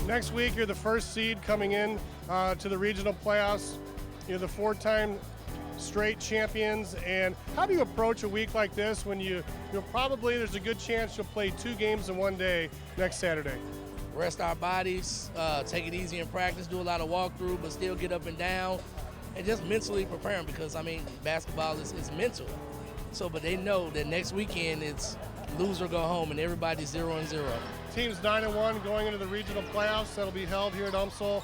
Next week, you're the first seed coming in to the regional playoffs. You're the 4-time straight champions. And how do you approach a week like this when you'll probably, there's a good chance you'll play 2 games in one day next Saturday? Rest our bodies, take it easy in practice, do a lot of walkthrough, but still get up and down, and just mentally prepare them because, I mean, basketball is mental. So, but they know that next weekend it's lose or go home, and everybody's 0-0. Team's 9-1 going into the regional playoffs that'll be held here at UMSL.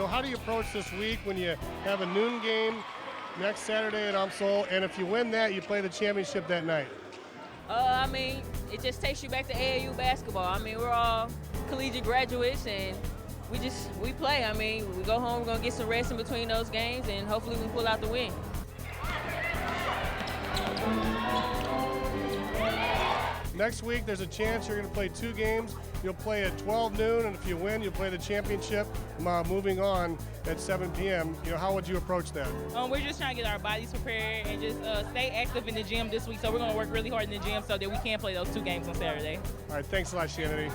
How do you approach this week when you have a noon game next Saturday at UMSL, and if you win that, you play the championship that night? I mean, it just takes you back to AAU basketball. I mean, we're all collegiate graduates, and we play. I mean, we go home, we're going to get some rest in between those games, and hopefully we can pull out the win. Next week, there's a chance you're going to play 2 games. You'll play at 12 noon, and if you win, you'll play the championship moving on at 7 p.m. How would you approach that? We're just trying to get our bodies prepared and just stay active in the gym this week. So we're going to work really hard in the gym so that we can play those 2 games on Saturday. All right, thanks a lot, Shannon.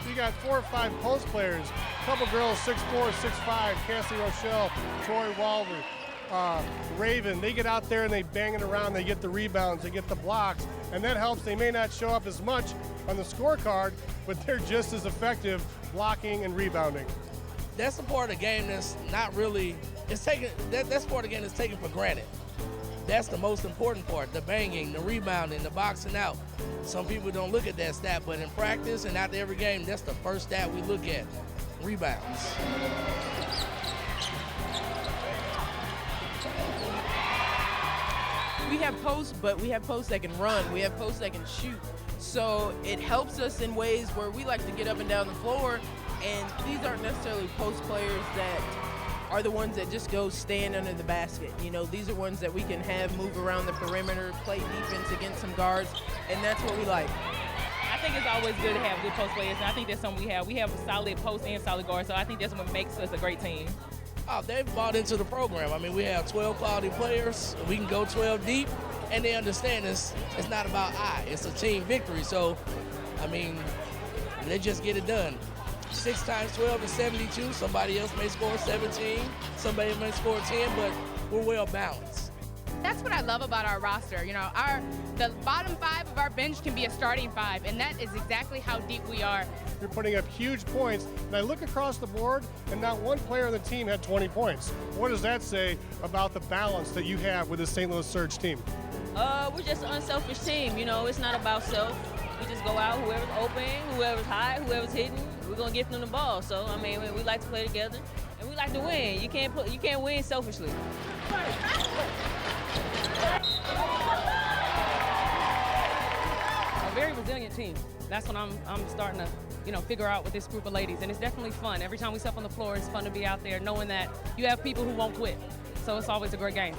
You got 4 or 5 post players. A couple girls, 6'4", 6'5", Cassie Rochelle, Troy Walver, Raven. They get out there and they bang it around. They get the rebounds, they get the blocks, and that helps. They may not show up as much on the scorecard, but they're just as effective blocking and rebounding. That's the part of the game that's not really, that's part of the game that's taken for granted. That's the most important part, the banging, the rebounding, the boxing out. Some people don't look at that stat, but in practice and after every game, that's the first stat we look at, rebounds. We have posts, but we have posts that can run. We have posts that can shoot. So it helps us in ways where we like to get up and down the floor, and these aren't necessarily post players that are the ones that just go stand under the basket. These are ones that we can have move around the perimeter, play defense against some guards, and that's what we like. I think it's always good to have good post players, and I think that's something we have. We have a solid post and solid guard, so I think that's what makes us a great team. Oh, they've bought into the program. I mean, we have 12 quality players. We can go 12 deep, and they understand it's not about it's a team victory. So, I mean, they just get it done. 6 times 12 is 72. Somebody else may score 17. Somebody may score 10, but we're well balanced. That's what I love about our roster. The bottom 5 of our bench can be a starting 5, and that is exactly how deep we are. You're putting up huge points, and I look across the board, and not one player on the team had 20 points. What does that say about the balance that you have with the St. Louis Surge team? We're just an unselfish team. It's not about self. We just go out, whoever's open, whoever's high, whoever's hitting, we're going to get them the ball. So, I mean, we like to play together, and we like to win. You can't win selfishly. A very resilient team. That's what I'm starting to figure out with this group of ladies, and it's definitely fun. Every time we step on the floor, it's fun to be out there knowing that you have people who won't quit. So it's always a great game.